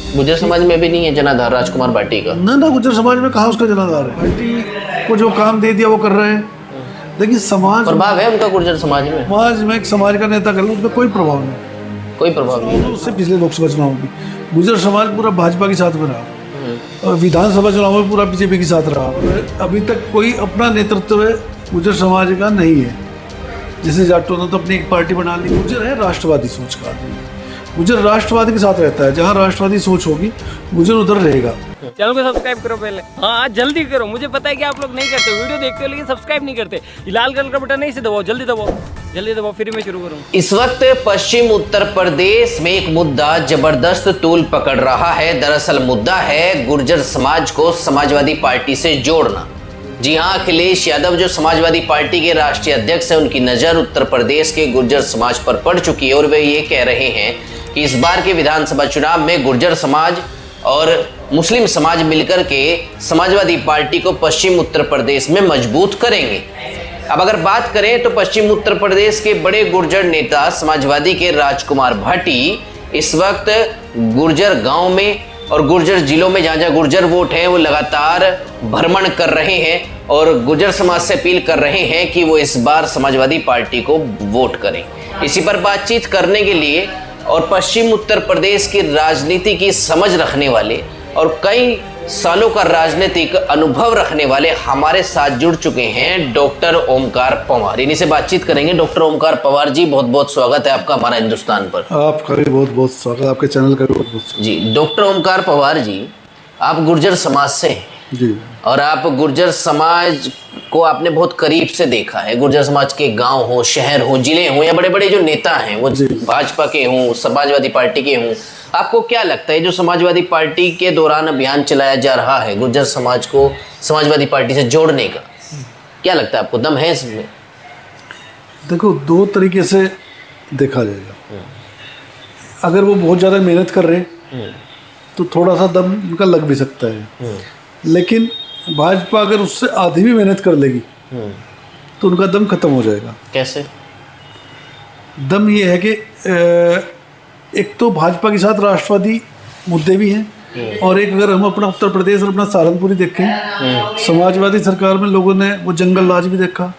गुर्जर समाज में भी नहीं है जनाधार राजकुमार भाटी का? ना ना, गुर्जर समाज में कहाँ उसका जनाधार है। भाटी को जो काम दे दिया वो कर रहे हैं, लेकिन समाज प्रभाव है उनका गुर्जर समाज में? समाज में एक समाज का नेता कर लो, उसका कोई प्रभाव नहीं, कोई प्रभाव नहीं। उससे पिछले लोकसभा चुनाव में गुर्जर समाज पूरा भाजपा के साथ में रहा और विधानसभा चुनाव में पूरा बीजेपी के साथ रहा। अभी तक कोई अपना नेतृत्व गुर्जर समाज का नहीं है। जैसे जाटों ने तो अपनी एक पार्टी बना ली। गुर्जर है राष्ट्रवादी सोच का आदमी, गुर्जर राष्ट्रवादी के साथ रहता है। जहाँ राष्ट्रवादी सोच होगी गुर्जर उधर रहेगा। चैनल को सब्सक्राइब करो पहले, हाँ जल्दी करो। मुझे पता है कि आप लोग नहीं करते, वीडियो देखते हो लेकिन सब्सक्राइब नहीं करते। लाल कलर का बटन नहीं से दबाओ, जल्दी दबाओ, जल्दी दबाओ, फिर मैं शुरू करूँ। इस वक्त पश्चिम उत्तर प्रदेश में एक मुद्दा जबरदस्त तूल पकड़ रहा है। दरअसल मुद्दा है गुर्जर समाज को समाजवादी पार्टी से जोड़ना। जी हाँ, अखिलेश यादव जो समाजवादी पार्टी के राष्ट्रीय अध्यक्ष हैं, उनकी नज़र उत्तर प्रदेश के गुर्जर समाज पर पड़ चुकी है और वे ये कह रहे हैं कि इस बार के विधानसभा चुनाव में गुर्जर समाज और मुस्लिम समाज मिलकर के समाजवादी पार्टी को पश्चिम उत्तर प्रदेश में मजबूत करेंगे। अब अगर बात करें तो पश्चिम उत्तर प्रदेश के बड़े गुर्जर नेता समाजवादी के राजकुमार भाटी इस वक्त गुर्जर गांव में और गुर्जर जिलों में जहाँ जहाँ गुर्जर वोट हैं वो लगातार भ्रमण कर रहे हैं और गुर्जर समाज से अपील कर रहे हैं कि वो इस बार समाजवादी पार्टी को वोट करें। इसी पर बातचीत करने के लिए और पश्चिम उत्तर प्रदेश की राजनीति की समझ रखने वाले और कई सालों का राजनीतिक अनुभव रखने वाले हमारे साथ जुड़ चुके हैं डॉक्टर ओमकार पवार। इन्हीं से बातचीत करेंगे। डॉक्टर ओमकार पवार जी, बहुत बहुत स्वागत है आपका हमारा हिंदुस्तान पर। आपका भी बहुत बहुत स्वागत, आपके चैनल का भी बहुत बहुत स्वागत जी। डॉक्टर ओमकार पवार जी, आप गुर्जर समाज से हैं जी, और आप गुर्जर समाज को आपने बहुत करीब से देखा है। गुर्जर समाज के गांव हो, शहर हो, जिले हो या बड़े बड़े जो नेता हैं वो भाजपा के हों, समाजवादी पार्टी के हों, आपको क्या लगता है जो समाजवादी पार्टी के दौरान अभियान चलाया जा रहा है गुर्जर समाज को समाजवादी पार्टी से जोड़ने का, क्या लगता है आपको, दम है इसमें? देखो, दो तरीके से देखा जाएगा। अगर वो बहुत ज़्यादा मेहनत कर रहे हैं तो थोड़ा सा दम उनका लग भी सकता है, लेकिन भाजपा अगर उससे आधी भी मेहनत कर लेगी तो उनका दम खत्म हो जाएगा। कैसे दम ये है कि एक तो भाजपा के साथ राष्ट्रवादी मुद्दे भी हैं और एक अगर हम अपना उत्तर प्रदेश और अपना सहारनपुर ही देखें, समाजवादी सरकार में लोगों ने वो जंगल राज भी देखा,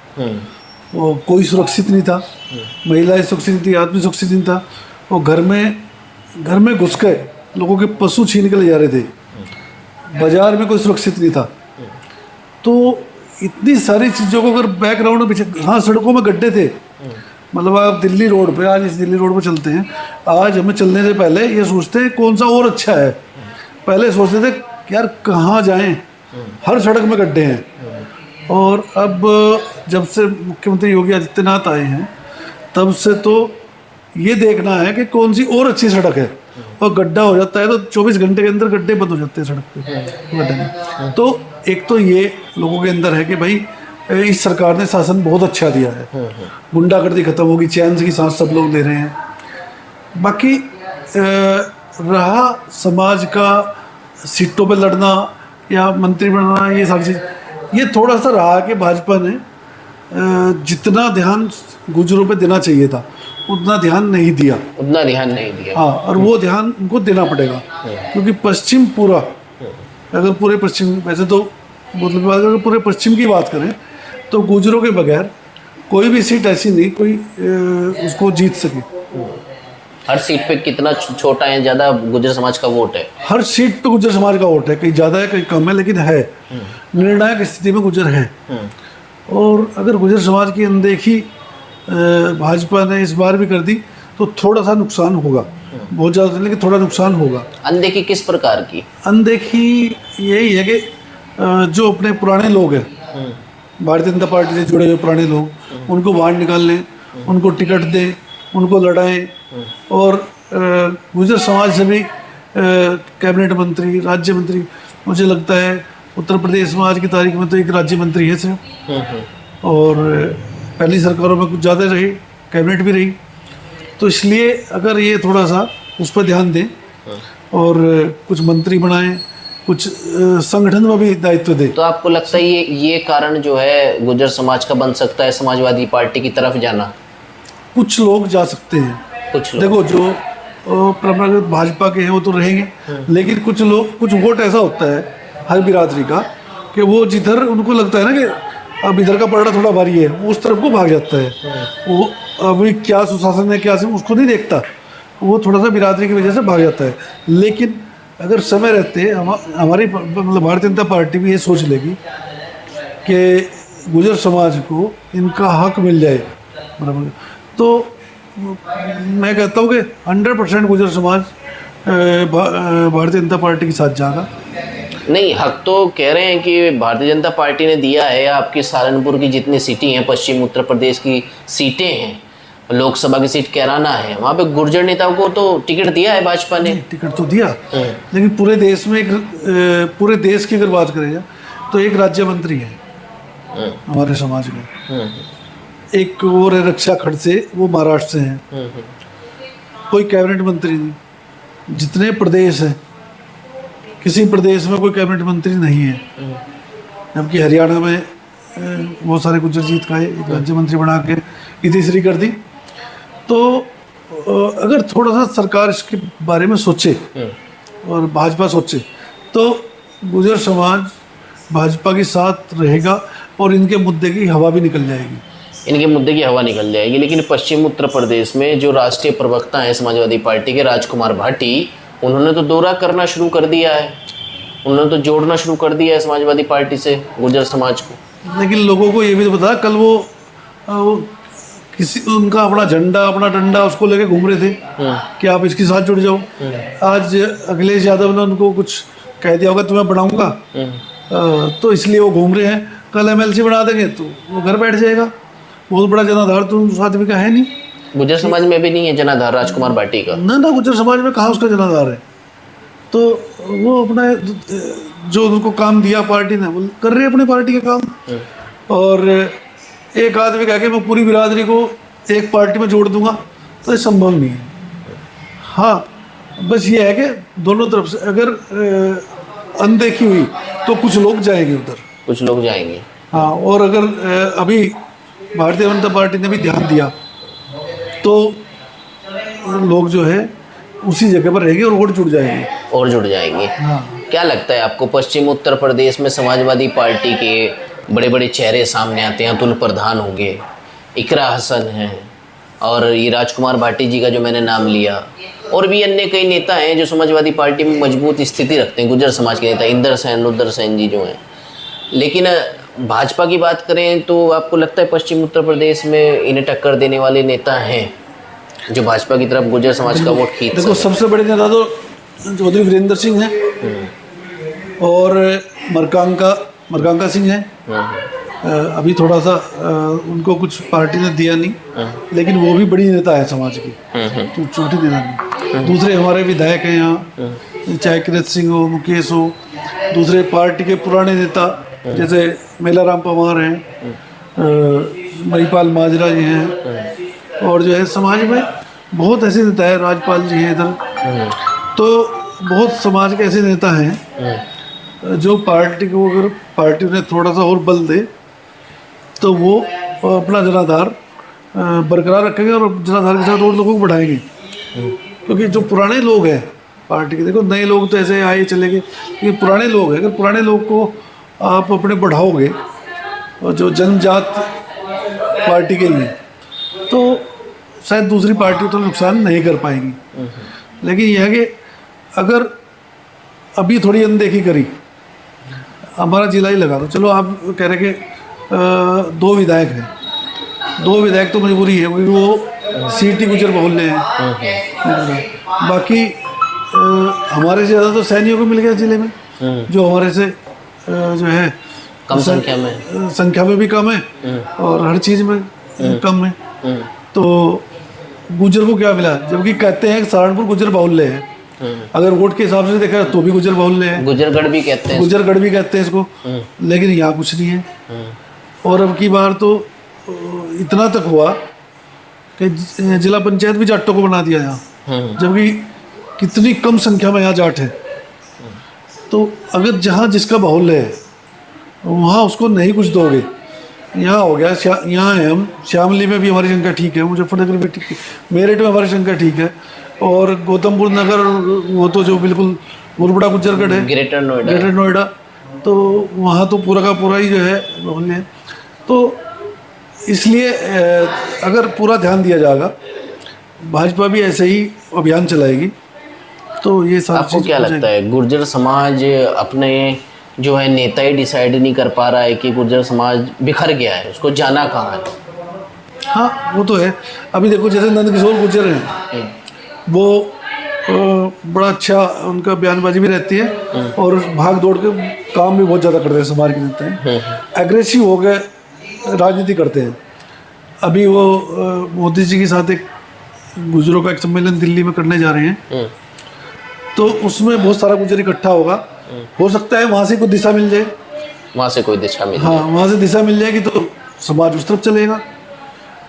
वो कोई सुरक्षित नहीं था, महिलाएं सुरक्षित नहीं थी, आदमी सुरक्षित नहीं था, वो घर में घुस के लोगों के पशु छीन के ले जा रहे थे, बाजार में कोई सुरक्षित नहीं था। तो इतनी सारी चीज़ों को अगर बैकग्राउंड में पीछे, हाँ सड़कों में गड्ढे थे, मतलब आप दिल्ली रोड पे, आज इस दिल्ली रोड पे चलते हैं, आज हमें चलने से पहले ये सोचते हैं कौन सा और अच्छा है। पहले सोचते थे कि यार कहाँ जाएं, हर सड़क में गड्ढे हैं। और अब जब से मुख्यमंत्री योगी आदित्यनाथ आए हैं तब से तो ये देखना है कि कौन सी और अच्छी सड़क है, और गड्ढा हो जाता है तो 24 घंटे के अंदर गड्ढे बंद हो जाते हैं सड़क पे गड्ढे में। तो एक तो ये लोगों के अंदर है कि भाई इस सरकार ने शासन बहुत अच्छा दिया है, गुंडागर्दी खत्म होगी, चैन की सांस सब लोग ले रहे हैं। बाकी रहा समाज का सीटों पे लड़ना या मंत्री बनना, ये सारी चीज़, ये थोड़ा सा रहा कि भाजपा ने जितना ध्यान गुर्जरों पे देना चाहिए था उतना ध्यान नहीं दिया, हाँ, और वो ध्यान उनको देना पड़ेगा क्योंकि पश्चिम पूरा, अगर पूरे पश्चिम, वैसे तो मतलब अगर पूरे पश्चिम की बात करें तो गुर्जरों के बगैर कोई भी सीट ऐसी नहीं कोई उसको जीत सके। हर सीट पे कितना छोटा है ज़्यादा गुर्जर समाज का वोट है? हर सीट पे गुर्जर समाज का वोट है, कहीं ज़्यादा है कहीं कम है, लेकिन है, निर्णायक स्थिति में गुर्जर है। और अगर गुर्जर समाज की अनदेखी भाजपा ने इस बार भी कर दी तो थोड़ा सा नुकसान होगा, बहुत ज़्यादा लेकिन थोड़ा नुकसान होगा। अनदेखी किस प्रकार की? अनदेखी यही है कि जो अपने पुराने लोग हैं, भारतीय जनता पार्टी से जुड़े हुए पुराने लोग, उनको बाहर निकाल लें, उनको टिकट दें, उनको लड़ाएं, और गुर्जर समाज से भी कैबिनेट मंत्री, राज्य मंत्री, मुझे लगता है उत्तर प्रदेश में आज की तारीख में तो एक राज्य मंत्री है सिर्फ, और पहली सरकारों में कुछ ज़्यादा रही, कैबिनेट भी रही। तो इसलिए अगर ये थोड़ा सा उस पर ध्यान दें और कुछ मंत्री बनाएं, कुछ संगठन में भी दायित्व दे, तो आपको लगता है ये कारण जो है गुर्जर समाज का बन सकता है समाजवादी पार्टी की तरफ जाना? कुछ लोग जा सकते हैं, कुछ लोग। देखो जो परंपरागत भाजपा के हैं वो तो रहेंगे, लेकिन कुछ लोग, कुछ वोट ऐसा होता है हर बिरादरी का कि वो जिधर उनको लगता है ना कि अब इधर का पलड़ा थोड़ा भारी है, वो उस तरफ को भाग जाता है। वो अभी क्या सुशासन है क्या से उसको नहीं देखता, वो थोड़ा सा बिरादरी की वजह से भाग जाता है। लेकिन अगर समय रहते हमारी मतलब भारतीय जनता पार्टी भी ये सोच लेगी कि गुर्जर समाज को इनका हक मिल जाए बराबर, तो मैं कहता हूँ कि 100% गुर्जर समाज भारतीय जनता पार्टी के साथ जाएगा। नहीं, हक तो कह रहे हैं कि भारतीय जनता पार्टी ने दिया है। आपकी सहारनपुर की जितनी सीटें हैं, पश्चिम उत्तर प्रदेश की सीटें हैं, लोकसभा की सीट कैराना है, वहाँ पे गुर्जर नेताओं को तो टिकट दिया है भाजपा ने। टिकट तो दिया, लेकिन पूरे देश में पूरे देश की अगर बात करें तो एक राज्य मंत्री है हमारे समाज में, एक और है रक्षा खड़से, वो महाराष्ट्र से हैं, कोई कैबिनेट मंत्री नहीं। जितने प्रदेश हैं किसी प्रदेश में कोई कैबिनेट मंत्री नहीं है, जबकि हरियाणा में बहुत सारे गुर्जर जीत का एक राज्य मंत्री बना के इतिश्री कर दी। तो अगर थोड़ा सा सरकार इसके बारे में सोचे और भाजपा सोचे तो गुर्जर समाज भाजपा के साथ रहेगा और इनके मुद्दे की हवा भी निकल जाएगी। इनके मुद्दे की हवा निकल जाएगी। लेकिन पश्चिम उत्तर प्रदेश में जो राष्ट्रीय प्रवक्ता हैं समाजवादी पार्टी के राजकुमार भाटी, उन्होंने तो दौरा करना शुरू कर दिया है, उन्होंने तो जोड़ना शुरू कर दिया है समाजवादी पार्टी से गुर्जर समाज को। लेकिन लोगों को ये भी तो पता, कल वो किसी उनका अपना झंडा अपना डंडा उसको लेके घूम रहे थे कि आप इसके साथ जुड़ जाओ। आज अखिलेश यादव ने उनको कुछ कह दिया होगा तुम्हें बढ़ाऊंगा, तो इसलिए वो घूम रहे हैं। कल एमएलसी बना देंगे तो वो घर बैठ जाएगा। बहुत बड़ा जनाधार तो उस आदमी का है नहीं। गुर्जर समाज में भी नहीं है जनाधार राजकुमार भाटी का। ना गुर्जर समाज में कहाँ उसका जनाधार है। तो वो अपना जो उनको काम दिया पार्टी ने वो कर रहे अपने पार्टी के काम। और एक आदमी कह के मैं पूरी बिरादरी को एक पार्टी में जोड़ दूंगा तो ये संभव नहीं है। हाँ, बस ये है कि दोनों तरफ से अगर अनदेखी हुई तो कुछ लोग जाएंगे उधर, कुछ लोग जाएंगे। हाँ, और अगर अभी भारतीय जनता पार्टी ने भी ध्यान दिया तो लोग जो है उसी जगह पर रहेंगे और वोट जुड़ जाएंगे और जुड़ जाएंगे। हाँ। क्या लगता है आपको, पश्चिम उत्तर प्रदेश में समाजवादी पार्टी के बड़े बड़े चेहरे सामने आते हैं? अतुल प्रधान होंगे, इकरा हसन हैं, और ये राजकुमार भाटी जी का जो मैंने नाम लिया, और भी अन्य कई नेता हैं जो समाजवादी पार्टी में मजबूत स्थिति रखते हैं। गुर्जर समाज के नेता इंदर सेन, रुद्र सेन जी जो हैं। लेकिन भाजपा की बात करें तो आपको लगता है पश्चिम उत्तर प्रदेश में इन्हें टक्कर देने वाले नेता हैं जो भाजपा की तरफ गुर्जर समाज का वोट खींच? देखो, सबसे बड़े नेता तो चौधरी वीरेंद्र सिंह हैं और मरकांका सिंह हैं। अभी थोड़ा सा उनको कुछ पार्टी ने दिया नहीं, लेकिन वो भी बड़ी नेता है समाज की, तो छोटी नेता नहीं। दूसरे हमारे विधायक हैं यहाँ, चाहे किरत सिंह हो, मुकेश हो, दूसरे पार्टी के पुराने नेता जैसे मेलाराम पवार हैं, महिपाल माजरा जी हैं, और जो है समाज में बहुत ऐसे नेता है, राजपाल जी हैं इधर। तो बहुत समाज के ऐसे नेता हैं जो पार्टी को, अगर पार्टी उन्हें थोड़ा सा और बल दे तो वो अपना जनाधार बरकरार रखेंगे और जनाधार के साथ और लोगों को बढ़ाएंगे। क्योंकि जो पुराने लोग हैं पार्टी के, देखो नए लोग तो ऐसे आए चले गए, ये पुराने लोग हैं। अगर पुराने लोग को आप अपने बढ़ाओगे और जो जनजात पार्टी के लिए, तो शायद दूसरी पार्टी तो नुकसान नहीं कर पाएंगी। लेकिन यह है कि अगर अभी थोड़ी अनदेखी करी, हमारा जिला ही लगा दो, चलो आप कह रहे कि 2 विधायक हैं, 2 विधायक तो मजबूरी है क्योंकि वो सीट ही गुर्जर बहुल्य हैं। बाकी हमारे से ज़्यादा तो सैनियों को मिल गया जिले में, जो हमारे से जो है कम संख्या में भी कम है और हर चीज़ में कम है। तो गुर्जर को क्या मिला, जबकि कहते हैं कि सहारनपुर गुर्जर बाहुल्य है। अगर वोट के हिसाब से देखा तो भी गुर्जर बाहुल्य है, गुर्जरगढ़ भी कहते हैं, गुर्जरगढ़ भी कहते हैं इसको। लेकिन यहाँ कुछ नहीं है। और अब की बार तो इतना तक हुआ कि जिला पंचायत भी जाटों को बना दिया यहाँ, जबकि कितनी कम संख्या में यहाँ जाट है। तो अगर जहाँ जिसका बाहुल्य है वहाँ उसको नहीं कुछ दोगे। यहाँ हो गया, यहाँ है हम, श्यामली में भी हमारी संख्या ठीक है, मुजफ्फरनगर में ठीक है, मेरठ में हमारी संख्या ठीक है, और गौतम बुद्ध नगर, वो तो जो बिल्कुल मुरबड़ा गुज्जरगढ़ है, ग्रेटर नोएडा। ग्रेटर नोएडा, तो वहाँ तो पूरा का पूरा ही जो है मोहल्ले हैं। तो इसलिए अगर पूरा ध्यान दिया जाएगा, भाजपा भी ऐसे ही अभियान चलाएगी, तो ये सारी आपको चीज़ क्या हो लगता जाएगी। है गुर्जर समाज अपने जो है नेता ही डिसाइड नहीं कर पा रहा है कि गुर्जर समाज बिखर गया है, उसको जाना कहाँ है? हाँ वो तो है। अभी देखो जैसे नंदकिशोर गुर्जर हैं, वो बड़ा अच्छा उनका बयानबाजी भी रहती है और भाग दौड़ के काम भी बहुत ज़्यादा करते हैं, समाज के नेता हैं, एग्रेसिव हो गए, राजनीति करते हैं। अभी वो मोदी जी के साथ एक गुजरों का एक सम्मेलन दिल्ली में करने जा रहे हैं, तो उसमें बहुत सारा गुजर इकट्ठा होगा, हो सकता है वहाँ से कुछ दिशा मिल जाए, वहाँ से कोई दिशा मिल हाँ वहाँ से दिशा मिल जाएगी तो समाज उस तरफ चलेगा,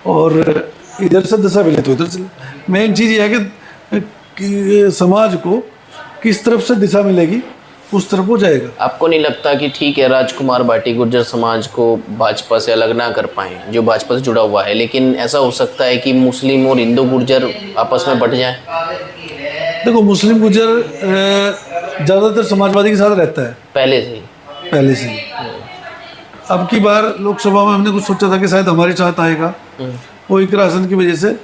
और इधर से दिशा मिले तो इधर चले। मेन चीज़ ये है कि समाज को किस तरफ से दिशा मिलेगी उस तरफ हो जाएगा। आपको नहीं लगता कि ठीक है राजकुमार भाटी गुर्जर समाज को भाजपा से अलग ना कर पाए, जो भाजपा से जुड़ा हुआ है, लेकिन ऐसा हो सकता है कि मुस्लिम और हिंदू गुर्जर आपस में बट जाएं? देखो मुस्लिम गुर्जर ज़्यादातर समाजवादी के साथ रहता है पहले से ही। अब की बार लोकसभा में हमने कुछ सोचा था कि शायद हमारे साथ आएगा, वो एक राशन की वजह से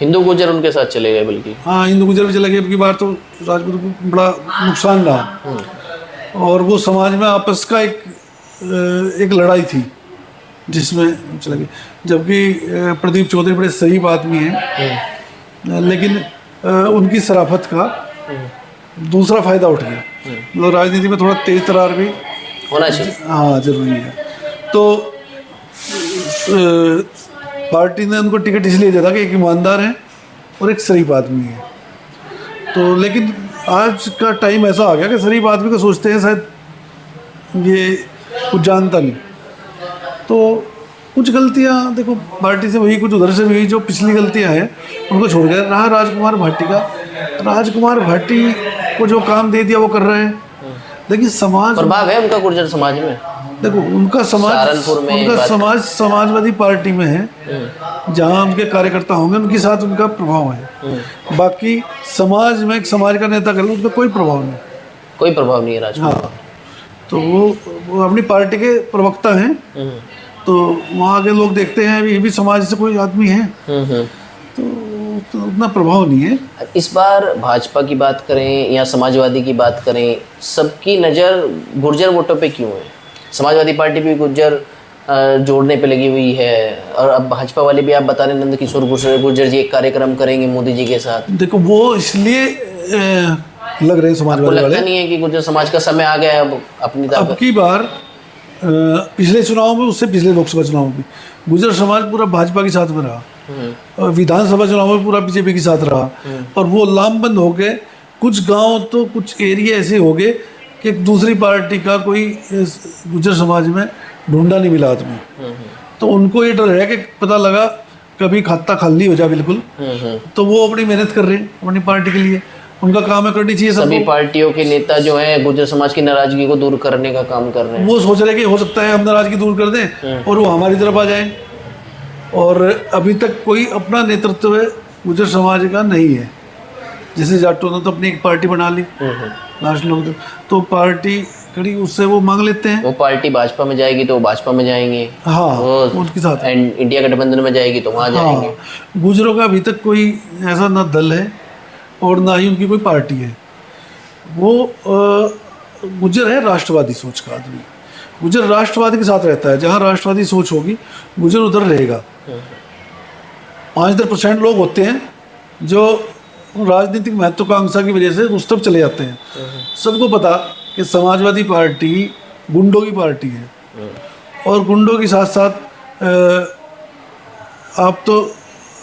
हिंदू गुर्जर उनके साथ चले गए, बल्कि हाँ हिंदू गुर्जर भी चले गए। अब की बार तो राजपूत को बड़ा नुकसान रहा, और वो समाज में आपस का एक लड़ाई थी जिसमें चले गए। जबकि प्रदीप चौधरी बड़े शरीफ आदमी हैं, लेकिन उनकी शराफत का दूसरा फायदा उठ गया। मतलब राजनीति में थोड़ा तेज तरार भी होना चाहिए। हाँ जरूरी है। तो पार्टी ने उनको टिकट इसलिए दिया था कि एक ईमानदार है और एक शरीफ आदमी है। तो लेकिन आज का टाइम ऐसा आ गया कि शरीफ आदमी को सोचते हैं शायद ये कुछ जानता नहीं, तो कुछ गलतियां देखो पार्टी से हुई, कुछ उधर से भी हुई, जो पिछली गलतियां हैं उनको छोड़ गए। रहा राजकुमार भाटी का, राजकुमार भाटी को जो काम दे दिया वो कर रहे हैं, लेकिन समाज प्रभाव है उनका गुर्जर समाज में। देखो उनका सहारनपुर में उनका समाज समाजवादी पार्टी में है, जहाँ उनके कार्यकर्ता होंगे उनके साथ उनका प्रभाव है। बाकी समाज में एक समाज का नेता कर लो, उनका कोई प्रभाव नहीं, कोई प्रभाव नहीं है राजकुमार। हाँ तो वो अपनी पार्टी के प्रवक्ता हैं, तो वहाँ के लोग देखते हैं ये भी समाज से कोई आदमी है, तो उतना प्रभाव नहीं है। इस बार भाजपा की बात करें या समाजवादी की बात करें, सबकी नज़र गुर्जर वोटों पे क्यों है? समाजवादी पार्टी भी गुर्जर जोड़ने पे लगी हुई है, और अब भाजपा वाले भी आप बता रहे नंदकिशोर गुर्जर जी एक कार्यक्रम करेंगे मोदी जी के साथ। देखो वो इसलिए लग रहे हैं समाजवादी वाले, लगता नहीं है कि गुर्जर समाज का समय आ गया है अब अपनी अब की बार पिछले चुनाव में, उससे पिछले लोकसभा चुनाव में गुर्जर समाज पूरा भाजपा के साथ में रहा, और विधानसभा चुनाव में पूरा बीजेपी के साथ रहा, और वो लामबंद हो गए। कुछ गांव तो कुछ एरिया ऐसे हो गए कि दूसरी पार्टी का कोई गुर्जर समाज में ढूंढा नहीं मिला आदमी, तो उनको ये डर है कि पता लगा कभी खाता खाली हो जाए बिल्कुल, तो वो अपनी मेहनत कर रहे हैं अपनी पार्टी के लिए, उनका काम है करनी चाहिए। सभी पार्टियों के नेता जो हैं गुर्जर समाज की नाराजगी को दूर करने का काम कर रहे हैं। वो सोच रहे हैं कि हो सकता है हम नाराजगी दूर कर दें और वो हमारी तरफ आ जाएं, और अभी तक कोई अपना नेतृत्व गुर्जर समाज का नहीं है। जैसे जाटों ने तो अपनी एक पार्टी बना ली लास्ट लोग, तो पार्टी खड़ी उससे वो मांग लेते हैं। वो पार्टी भाजपा में जाएगी तो वो भाजपा में जाएंगे, हाँ वो उनके साथ इंडिया गठबंधन में जाएगी तो वहाँ जाएंगे। हाँ, गुर्जरों का अभी तक कोई ऐसा ना दल है और ना ही उनकी कोई पार्टी है। वो गुर्जर है राष्ट्रवादी सोच का आदमी, गुर्जर राष्ट्रवादी के साथ रहता है, जहाँ राष्ट्रवादी सोच होगी गुर्जर उधर रहेगा। 5-10% लोग होते हैं जो राजनीतिक महत्वाकांक्षा की वजह से उस तरफ चले जाते हैं। सबको पता कि समाजवादी पार्टी गुंडों की पार्टी है, और गुंडों के साथ साथ आप तो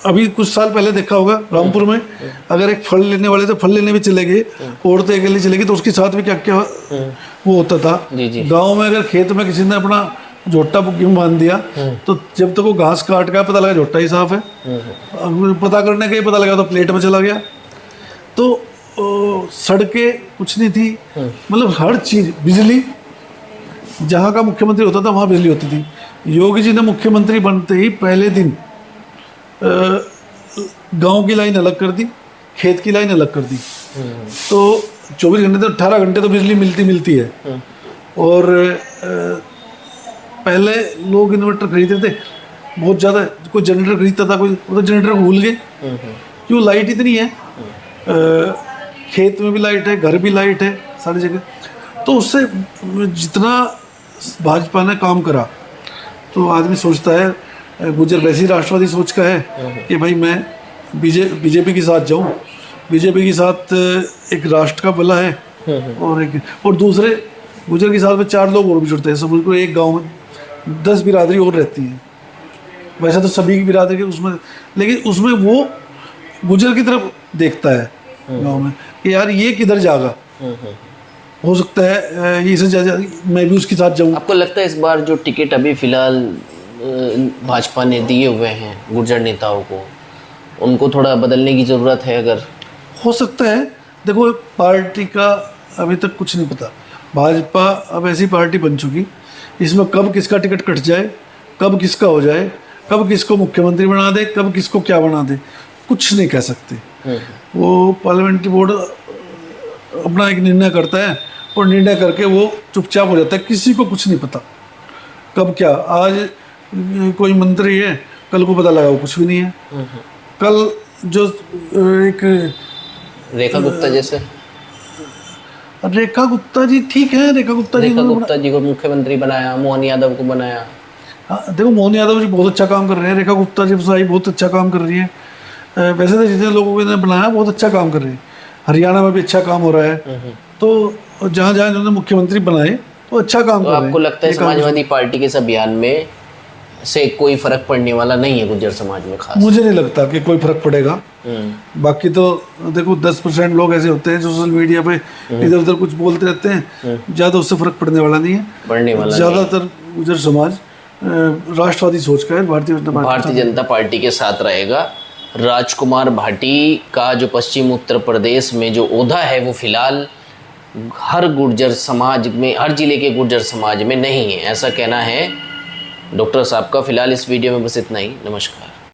अभी कुछ साल पहले देखा होगा रामपुर में, अगर एक फल लेने वाले तो फल लेने भी चले गए, औरतें अकेले चले गई, तो उसके साथ भी क्या क्या वो होता था। गांव में अगर खेत में किसी ने अपना झोटा गेहूं बांध दिया, तो जब तक वो घास काट का पता लगा झोटा ही साफ है, पता करने का ही पता लगा तो प्लेट में चला गया। तो सड़कें कुछ नहीं थी, मतलब हर चीज, बिजली जहाँ का मुख्यमंत्री होता था वहाँ बिजली होती थी। योगी जी ने मुख्यमंत्री बनते ही पहले दिन गांव की लाइन अलग कर दी, खेत की लाइन अलग कर दी। तो 24 घंटे तो 18 घंटे तो बिजली मिलती है। और पहले लोग इन्वर्टर खरीदते थे बहुत ज़्यादा, कोई जनरेटर खरीदता था, कोई तो जनरेटर भूल गए क्यों, लाइट इतनी है, खेत में भी लाइट है, घर भी लाइट है, सारी जगह। तो उससे जितना भाजपा ने काम करा तो आदमी सोचता है, गुजर वैसी राष्ट्रवादी सोच का है कि भाई मैं बीजेपी के साथ जाऊं, बीजेपी के साथ एक राष्ट्र का भला है और दूसरे गुजर के साथ में 4 लोग और भी जुड़ते हैं। समझ को एक गांव में 10 बिरादरी और रहती है, वैसे तो सभी की बिरादरी के उसमें, लेकिन उसमें वो गुजर की तरफ देखता है गांव में कि यार ये किधर जाएगा, हो सकता है ये मैं भी उसके साथ जाऊं। आपको लगता है इस बार जो टिकट अभी फिलहाल भाजपा ने दिए हुए हैं गुर्जर नेताओं को, उनको थोड़ा बदलने की ज़रूरत है? अगर हो सकता है, देखो पार्टी का अभी तक कुछ नहीं पता। भाजपा अब ऐसी पार्टी बन चुकी, इसमें कब किसका टिकट कट जाए, कब किसका हो जाए, कब किसको मुख्यमंत्री बना दे, कब किसको क्या बना दे, कुछ नहीं कह सकते। वो पार्लियामेंट्री बोर्ड अपना एक निर्णय करता है और निर्णय करके वो चुपचाप हो जाता है, किसी को कुछ नहीं पता कब क्या। आज कोई मंत्री है, कल को पता लगा वो कुछ भी नहीं है। कल जो एक रेखा गुप्ता जैसे, रेखा गुप्ता जी ठीक है, रेखा गुप्ता जी को मुख्यमंत्री बनाया, मोहन यादव को बनाया। हाँ देखो, मोहन यादव जी बहुत अच्छा काम कर रहे हैं, रेखा गुप्ता जी बहुत अच्छा काम कर रही है। वैसे तो जितने लोगों को इन्होंने बनाया बहुत अच्छा काम कर रही है, हरियाणा में भी अच्छा काम हो रहा है। तो जहाँ जहाँ इन्होंने मुख्यमंत्री बनाए तो अच्छा काम कर रहे हैं। आपको लगता है समाजवादी पार्टी के इस अभियान में से कोई फर्क पड़ने वाला नहीं है गुर्जर समाज में? खास मुझे नहीं लगता कि कोई फर्क पड़ेगा। बाकी तो देखो 10% लोग ऐसे होते हैं सोशल मीडिया पे इधर उधर कुछ बोलते रहते हैं, ज़्यादा उससे फर्क पड़ने वाला नहीं है, पड़ने वाला। ज़्यादातर गुर्जर समाज राष्ट्रवादी सोच का है, भारतीय जनता पार्टी के साथ रहेगा। राजकुमार भाटी का जो पश्चिम उत्तर प्रदेश में जो ओहदा है वो फिलहाल हर गुर्जर समाज में, हर जिले के गुर्जर समाज में नहीं है, ऐसा कहना है डॉक्टर साहब का। फिलहाल इस वीडियो में बस इतना ही। नमस्कार।